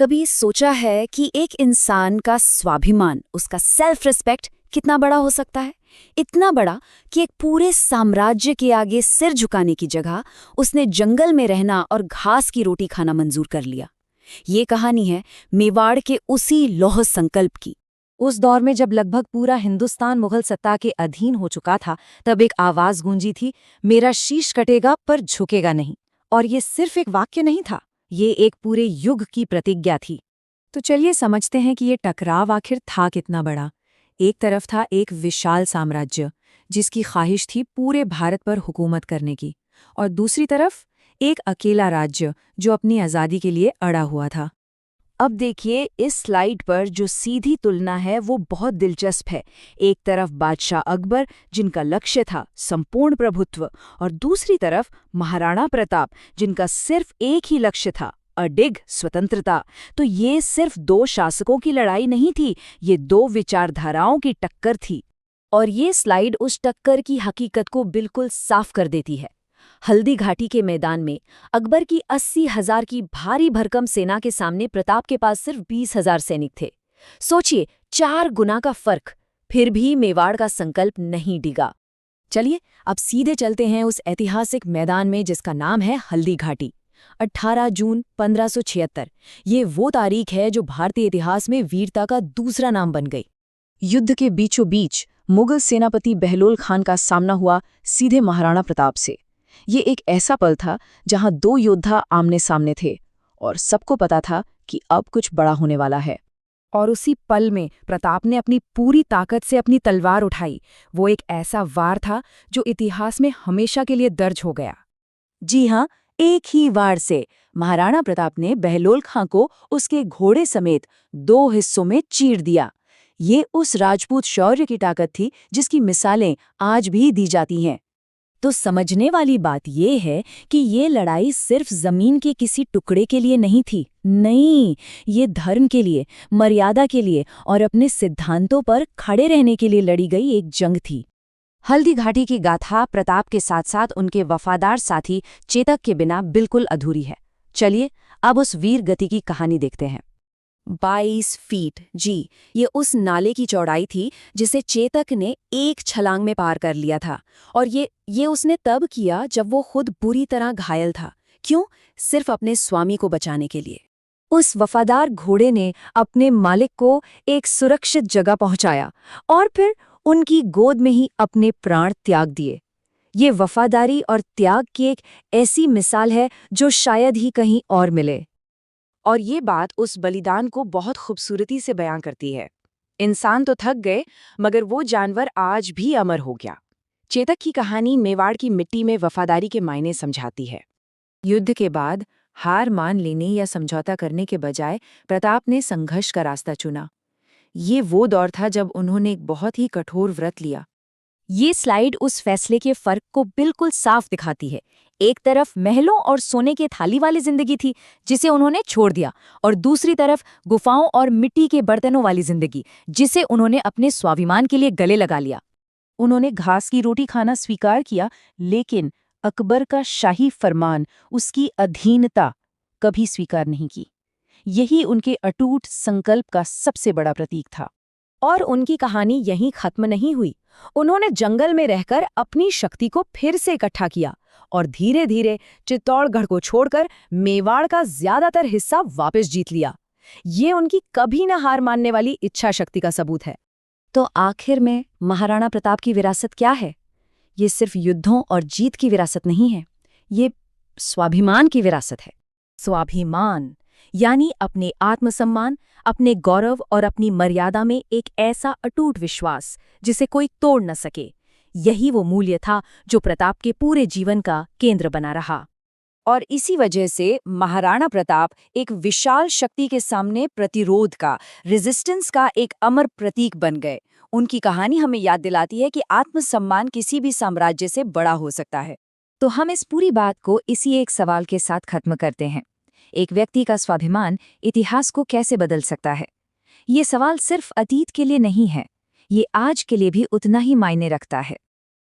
कभी सोचा है कि एक इंसान का स्वाभिमान, उसका सेल्फ रिस्पेक्ट कितना बड़ा हो सकता है? इतना बड़ा कि एक पूरे साम्राज्य के आगे सिर झुकाने की जगह उसने जंगल में रहना और घास की रोटी खाना मंजूर कर लिया। ये कहानी है मेवाड़ के उसी लौह संकल्प की। उस दौर में जब लगभग पूरा हिंदुस्तान मुगल सत्ता के अधीन हो चुका था, तब एक आवाज गूंजी थी, मेरा शीश कटेगा पर झुकेगा नहीं। और ये सिर्फ एक वाक्य नहीं था, ये एक पूरे युग की प्रतिज्ञा थी। तो चलिए समझते हैं कि ये टकराव आखिर था कितना बड़ा। एक तरफ था एक विशाल साम्राज्य जिसकी ख्वाहिश थी पूरे भारत पर हुकूमत करने की, और दूसरी तरफ एक अकेला राज्य जो अपनी आज़ादी के लिए अड़ा हुआ था। अब देखिए, इस स्लाइड पर जो सीधी तुलना है वो बहुत दिलचस्प है। एक तरफ बादशाह अकबर, जिनका लक्ष्य था संपूर्ण प्रभुत्व, और दूसरी तरफ महाराणा प्रताप, जिनका सिर्फ एक ही लक्ष्य था, अडिग स्वतंत्रता। तो ये सिर्फ दो शासकों की लड़ाई नहीं थी, ये दो विचारधाराओं की टक्कर थी। और ये स्लाइड उस टक्कर की हकीकत को बिल्कुल साफ कर देती है। हल्दी घाटी के मैदान में अकबर की 80,000 की भारी भरकम सेना के सामने प्रताप के पास सिर्फ 20,000 सैनिक थे। सोचिए, 4 गुना का फर्क। फिर भी मेवाड़ का संकल्प नहीं डिगा। चलिए अब सीधे चलते हैं उस ऐतिहासिक मैदान में जिसका नाम है हल्दी घाटी। 18 जून 1576 ये वो तारीख है जो भारतीय इतिहास में वीरता का दूसरा नाम बन गई। युद्ध के बीचों बीच मुगल सेनापति बहलोल खान का सामना हुआ सीधे महाराणा प्रताप से। ये एक ऐसा पल था जहां दो योद्धा आमने सामने थे और सबको पता था कि अब कुछ बड़ा होने वाला है। और उसी पल में प्रताप ने अपनी पूरी ताकत से अपनी तलवार उठाई। वो एक ऐसा वार था जो इतिहास में हमेशा के लिए दर्ज हो गया। जी हाँ, एक ही वार से महाराणा प्रताप ने बहलोल खां को उसके घोड़े समेत 2 हिस्सों में चीर दिया। ये उस राजपूत शौर्य की ताकत थी जिसकी मिसालें आज भी दी जाती हैं। तो समझने वाली बात ये है कि ये लड़ाई सिर्फ जमीन के किसी टुकड़े के लिए नहीं थी। नहीं, ये धर्म के लिए, मर्यादा के लिए और अपने सिद्धांतों पर खड़े रहने के लिए लड़ी गई एक जंग थी। हल्दी घाटी की गाथा प्रताप के साथ साथ उनके वफादार साथी चेतक के बिना बिल्कुल अधूरी है। चलिए अब उस वीर गति की कहानी देखते हैं। 22 फीट, जी, ये उस नाले की चौड़ाई थी जिसे चेतक ने एक छलांग में पार कर लिया था। और ये उसने तब किया जब वो खुद बुरी तरह घायल था। क्यों? सिर्फ अपने स्वामी को बचाने के लिए। उस वफादार घोड़े ने अपने मालिक को एक सुरक्षित जगह पहुंचाया और फिर उनकी गोद में ही अपने प्राण त्याग दिए। ये वफादारी और त्याग की एक ऐसी मिसाल है जो शायद ही कहीं और मिले। और ये बात उस बलिदान को बहुत खूबसूरती से बयां करती है। इंसान तो थक गए, मगर वो जानवर आज भी अमर हो गया। चेतक की कहानी मेवाड़ की मिट्टी में वफादारी के मायने समझाती है। युद्ध के बाद हार मान लेने या समझौता करने के बजाय प्रताप ने संघर्ष का रास्ता चुना। ये वो दौर था जब उन्होंने एक बहुत ही कठोर व्रत लिया। ये स्लाइड उस फैसले के फर्क को बिल्कुल साफ दिखाती है। एक तरफ महलों और सोने के थाली वाली जिंदगी थी जिसे उन्होंने छोड़ दिया, और दूसरी तरफ गुफाओं और मिट्टी के बर्तनों वाली जिंदगी जिसे उन्होंने अपने स्वाभिमान के लिए गले लगा लिया। उन्होंने घास की रोटी खाना स्वीकार किया, लेकिन अकबर का शाही फरमान, उसकी अधीनता कभी स्वीकार नहीं की। यही उनके अटूट संकल्प का सबसे बड़ा प्रतीक था। और उनकी कहानी यहीं खत्म नहीं हुई। उन्होंने जंगल में रहकर अपनी शक्ति को फिर से इकट्ठा किया और धीरे धीरे चित्तौड़गढ़ को छोड़कर मेवाड़ का ज्यादातर हिस्सा वापस जीत लिया। ये उनकी कभी न हार मानने वाली इच्छा शक्ति का सबूत है। तो आखिर में महाराणा प्रताप की विरासत क्या है? ये सिर्फ युद्धों और जीत की विरासत नहीं है, ये स्वाभिमान की विरासत है। स्वाभिमान यानी अपने आत्मसम्मान, अपने गौरव और अपनी मर्यादा में एक ऐसा अटूट विश्वास जिसे कोई तोड़ न सके। यही वो मूल्य था जो प्रताप के पूरे जीवन का केंद्र बना रहा। और इसी वजह से महाराणा प्रताप एक विशाल शक्ति के सामने प्रतिरोध का, रेजिस्टेंस का एक अमर प्रतीक बन गए। उनकी कहानी हमें याद दिलाती है कि आत्मसम्मान किसी भी साम्राज्य से बड़ा हो सकता है। तो हम इस पूरी बात को इसी एक सवाल के साथ खत्म करते हैं। एक व्यक्ति का स्वाभिमान इतिहास को कैसे बदल सकता है? ये सवाल सिर्फ अतीत के लिए नहीं है, ये आज के लिए भी उतना ही मायने रखता है।